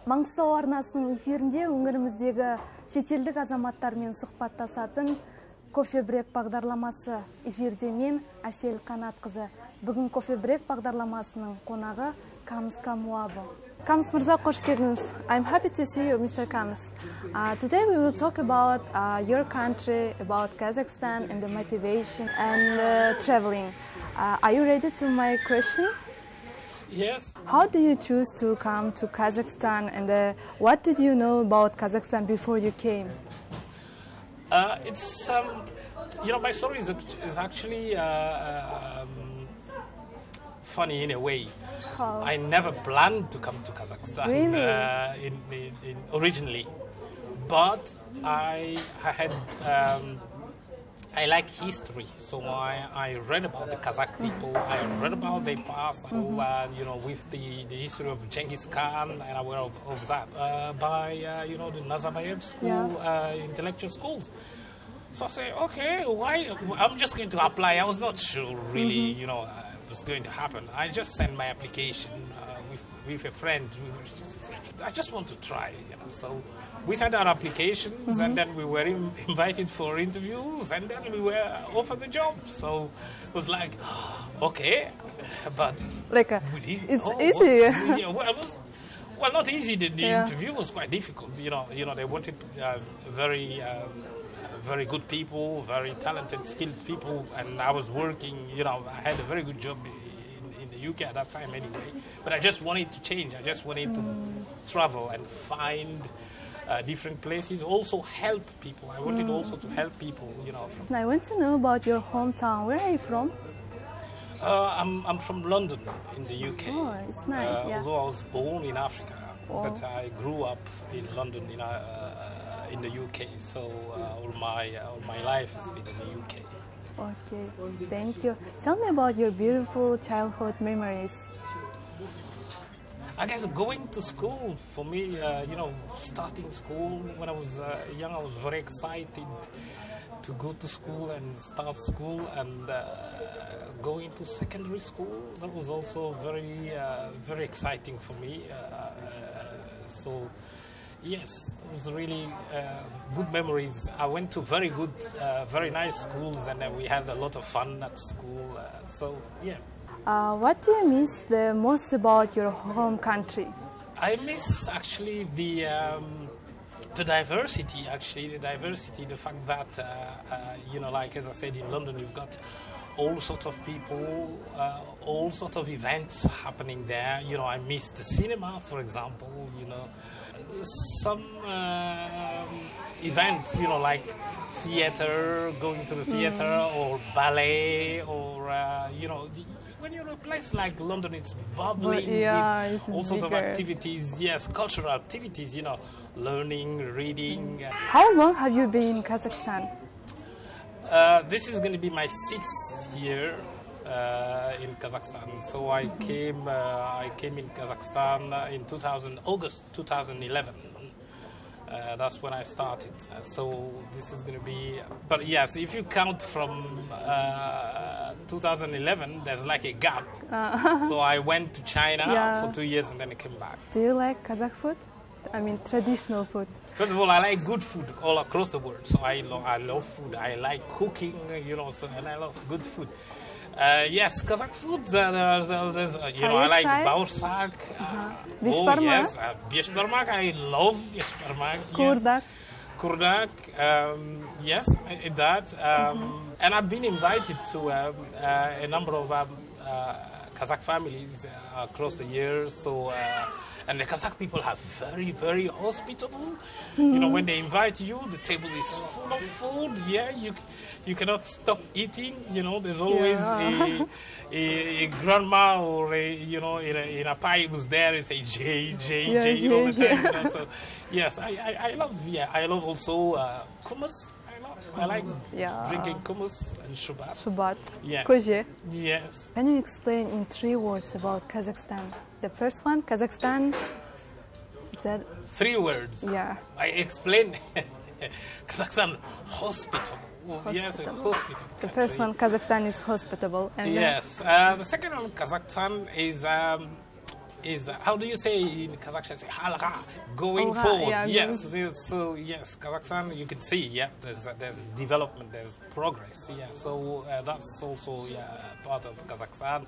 Маңғыстау арнасының эфирінде өңіріміздегі шетелдік азаматтармен сұхбаттасатын кофе брек бағдарламасы эфирде мен Әсел Қанатқызы. Бүгін кофе брек бағдарламасының қонағы Kams Kamuabo. Kams мырза, қош келдіңіз. I'm happy to see you, Mr. Kams. Today we will talk about your country, about Kazakhstan and the motivation and traveling. Are you ready to my question? Yes. How do you choose to come to Kazakhstan, and what did you know about Kazakhstan before you came? It's my story is actually funny in a way. How? I never planned to come to Kazakhstan originally, but I had. I like history, so I read about the Kazakh people. I read about their past, with the history of Genghis Khan, and I'm aware of that by the Nazarbayev school, intellectual schools. So I say, okay, why? I'm just going to apply. I was not sure really, what's going to happen. I just sent my application with a friend. I just want to try, So we sent our applications, and then we were invited for interviews, and then we were offered the job. So it was like, okay, but it's easy. Well, not easy. The interview was quite difficult. They wanted very good people, very talented, skilled people, and I was working. I had a very good job in the UK at that time anyway. But I just wanted to change. I just wanted to travel and find different places, also help people. I wanted also to help people, I want to know about your hometown. Where are you from? I'm from London in the UK. Oh, it's nice, Although I was born in Africa, but I grew up in London in the UK. So all my life has been in the UK. Okay, thank you. Tell me about your beautiful childhood memories. I guess going to school, for me, starting school when I was young, I was very excited to go to school and start school, and going to secondary school, that was also very, very exciting for me. So, yes, it was really good memories. I went to very good, very nice schools, and then we had a lot of fun at school. So, yeah. What do you miss the most about your home country? I miss actually the diversity. The fact that like as I said, in London you've got all sorts of people, all sorts of events happening there. I miss the cinema, for example. Some events, like theater, going to the theater, or ballet, or when you're in a place like London, it's bubbling with all sorts of activities. Yes, cultural activities. Learning, reading. How long have you been in Kazakhstan? This is going to be my 6th year in Kazakhstan. So I came in Kazakhstan in August 2011. That's when I started. So this is going to be, but yes, if you count from 2011, there's like a gap. So I went to China for 2 years and then I came back. Do you like Kazakh food? I mean, traditional food. First of all, I like good food all across the world. So I love food. I like cooking, and I love good food. Yes, Kazakh foods. I like baursak. Beshbarmak. Oh yes, beshbarmak. I love beshbarmak. Kurdak. Kurdak. Yes, that. And I've been invited to a number of Kazakh families across the years. So. And the Kazakh people are very, very hospitable. When they invite you, the table is full of food. Yeah, you cannot stop eating. There's always a grandma or in a pie who's there and say J all the time. So yes, I love also hummus. I like drinking hummus and shubat. Shubat. Yeah. Koje. Yes. Can you explain in 3 words about Kazakhstan? The first one, Kazakhstan. Is that 3 words? Yeah. I explain. Kazakhstan, hospitable. Yes, a hospitable The country. first one, Kazakhstan, is hospitable. And Yes. The second one, Kazakhstan, is how do you say in Kazakhstan? Say halakha, going Halakha, forward. yeah, Yes. So yes, Kazakhstan, you can see. Yeah, there's development, there's progress. Yeah. So that's also part of Kazakhstan.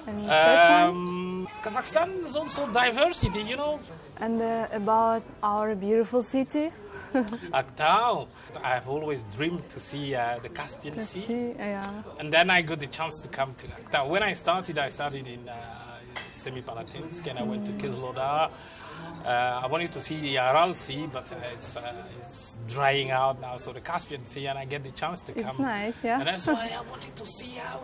And third one? Kazakhstan is also diversity. You know. And about our beautiful city. Aktau. I've always dreamed to see the Caspian Sea. Yeah. And then I got the chance to come to Aktau. When I started in Semipalatinsk, and I went to Kizloodar. I wanted to see the Aral Sea, but it's drying out now. So the Caspian Sea, and I get the chance to come. It's nice, yeah. And that's why I wanted to see how,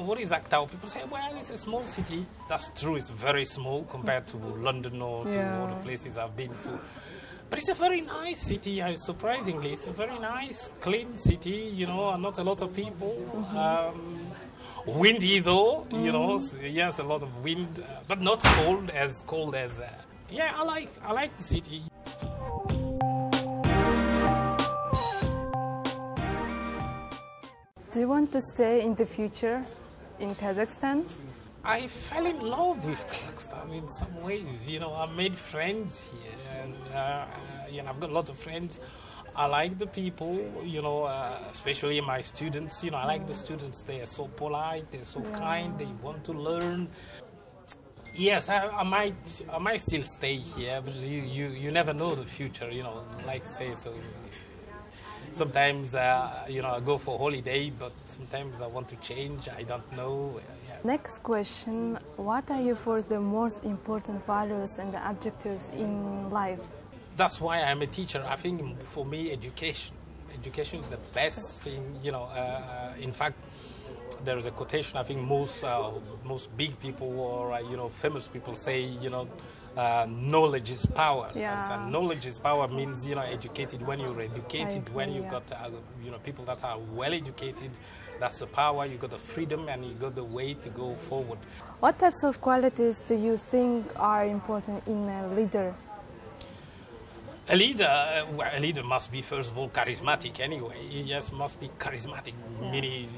what is Aktau? People say, well, it's a small city. That's true. It's very small compared to London or to all the places I've been to. But it's a very nice city, surprisingly. It's a very nice, clean city, not a lot of people. Windy though, yes, a lot of wind, but not cold as I like the city. Do you want to stay in the future in Kazakhstan? I fell in love with Kazakhstan in some ways. I made friends here, and I've got lots of friends. I like the people, especially my students. I like the students. They are so polite, they're so kind, they want to learn. Yes, I might still stay here, but you never know the future. Like I say, so sometimes I go for holiday, but sometimes I want to change. I don't know. Next question: what are you for the most important values and the objectives in life? That's why I'm a teacher. I think for me, education is the best thing. In fact, there is a quotation. I think most big people or famous people say, knowledge is power. Yeah. And knowledge is power means educated. When you're educated, when you got people that are well educated, that's the power. You got the freedom and you got the way to go forward. What types of qualities do you think are important in a leader? A leader must be, first of all, charismatic anyway. Yes, must be charismatic, meaning,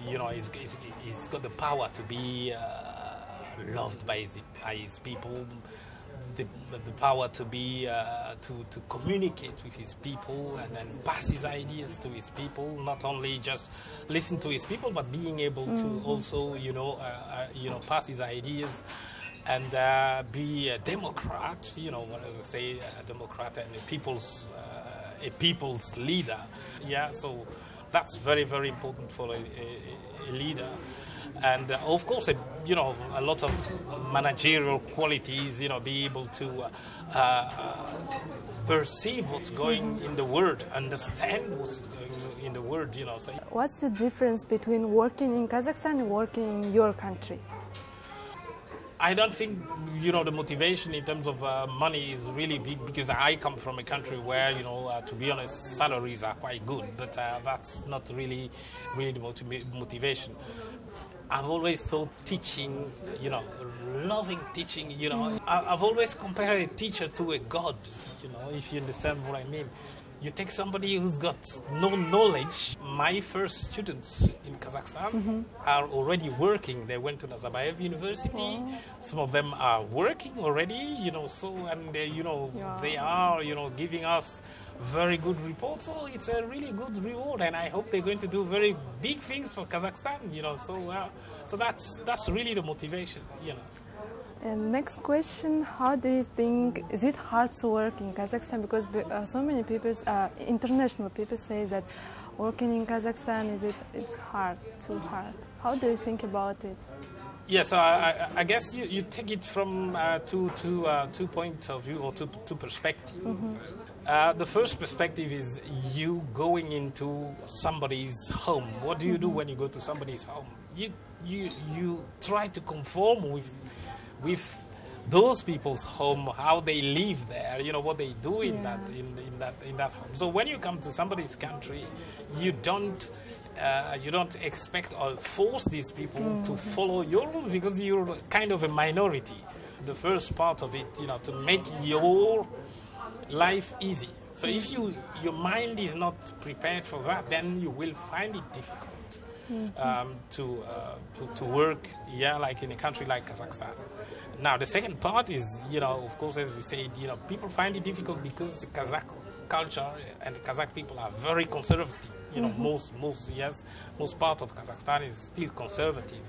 he's got the power to be loved by his people, the power to be, to communicate with his people and then pass his ideas to his people, not only just listen to his people, but being able to also, pass his ideas. And be a Democrat, what does it say, a Democrat and a people's leader. Yeah, so that's very, very important for a leader. And of course, a lot of managerial qualities, be able to perceive what's going in the world, understand what's going in the world, So. What's the difference between working in Kazakhstan and working in your country? I don't think, the motivation in terms of money is really big, because I come from a country where, to be honest, salaries are quite good, but that's not really the motivation. I've always thought teaching, loving teaching, I've always compared a teacher to a god, if you understand what I mean. You take somebody who's got no knowledge. My first students in Kazakhstan are already working. They went to Nazarbayev University. Some of them are working already, they are, giving us very good reports. So it's a really good reward, and I hope they're going to do very big things for Kazakhstan, So that's really the motivation, And next question, how do you think, is it hard to work in Kazakhstan? Because so many people, international people say that working in Kazakhstan, it's hard, too hard. How do you think about it? Yes, I guess you take it from two points of view, or two perspectives. The first perspective is you going into somebody's home. What do you do when you go to somebody's home? You try to conform with those people's home, how they live there, what they do in that home. So when you come to somebody's country, you don't expect or force these people to follow your rules, because you're kind of a minority. The first part of it, to make your life easy. So if your mind is not prepared for that, then you will find it difficult to work, like in a country like Kazakhstan. Now, the second part is, of course, as we said, people find it difficult because the Kazakh culture and the Kazakh people are very conservative. Most part of Kazakhstan is still conservative,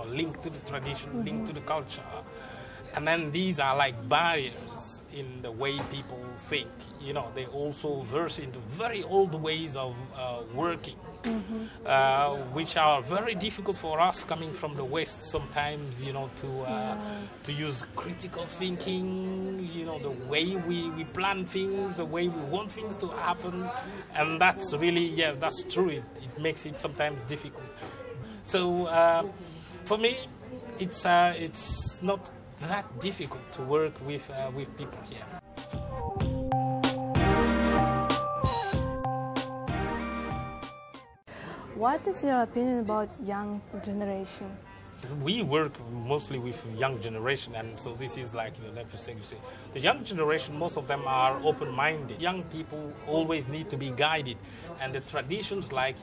linked to the tradition, linked to the culture. And then these are like barriers in the way people think. They also verse into very old ways of working, which are very difficult for us coming from the West sometimes, to use critical thinking, the way we plan things, the way we want things to happen. And that's really, yes, that's true. It makes it sometimes difficult. So for me, it's not that difficult to work with people here. What is your opinion about young generation? We work mostly with young generation, and so this is like the young generation. Most of them are open-minded. Young people always need to be guided, and the traditions like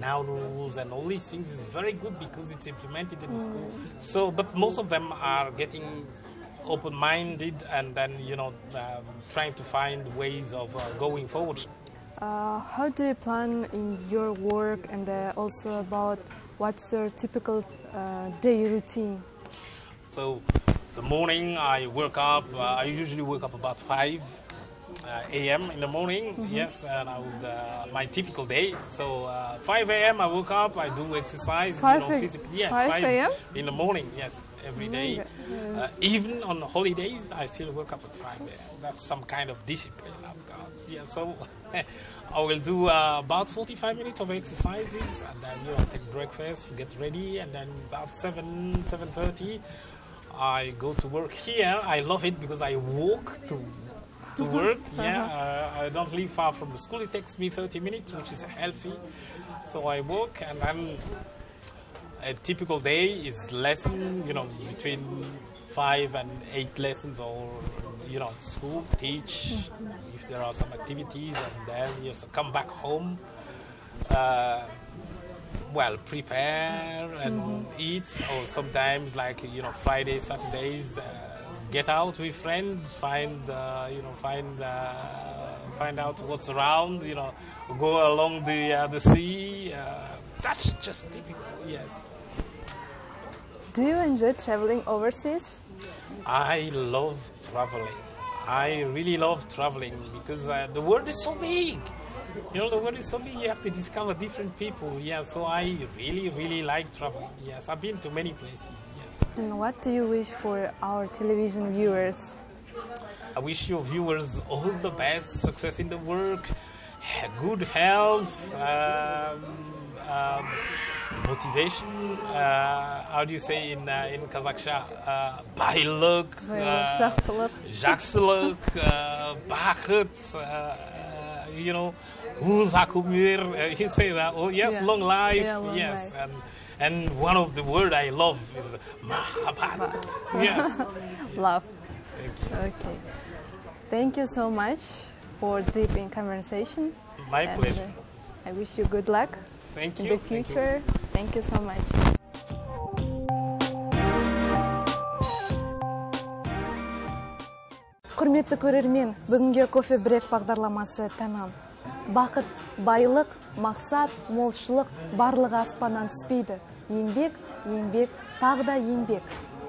now rules and all these things is very good because it's implemented in the schools. So, but most of them are getting open-minded and then trying to find ways of going forward. How do you plan in your work, and also about what's your typical day routine? So, the morning I wake up. I usually wake up about 5 a.m. in the morning, yes, and I would, my typical day. So 5 a.m. I woke up, I do exercise, physically. Yes, 5 a.m. in the morning, yes, every day. Even on holidays, I still wake up at 5 a.m. That's some kind of discipline I've got. Yeah, so I will do about 45 minutes of exercises, and then take breakfast, get ready, and then about 7:30, I go to work here. I love it because I walk to work. I don't live far from the school. It takes me 30 minutes, which is healthy. So I walk, and then a typical day is lesson, between 5 and 8 lessons, or school, teach if there are some activities, and then come back home. Prepare and eat, or sometimes like Fridays, Saturdays. Get out with friends, find out what's around, go along the sea. That's just typical, yes. Do you enjoy traveling overseas? I love traveling. I really love traveling because the world is so big. The world is so big, you have to discover different people. Yeah, so I really, really like traveling. Yes, I've been to many places, yes. And what do you wish for our television viewers? I wish your viewers all the best, success in the work, good health, motivation. How do you say in Kazakhstan? Bayluk, жақсылық, бақыт, you say that. Oh yes, yeah. Long life. Yeah, long yes, life. And one of the word I love is mahabbat. Yes, love. Thank you. Okay, thank you so much for deep in conversation. My pleasure. I wish you good luck. Thank in you. the future. Thank you so much. Құрметті көрермен, бүгінгі кофе брек бағдарламасы тәмам. Бақыт, байлық, мақсат, молшылық барлығы аспаннан түспейді. Еңбек, тағы да еңбек.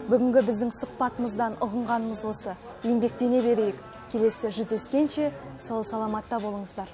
Бүгінгі біздің сұхбатымыздан ұғынғанымыз осы. Еңбектене берейік. Келесі жүздескенше сау саламатта болыңыздар.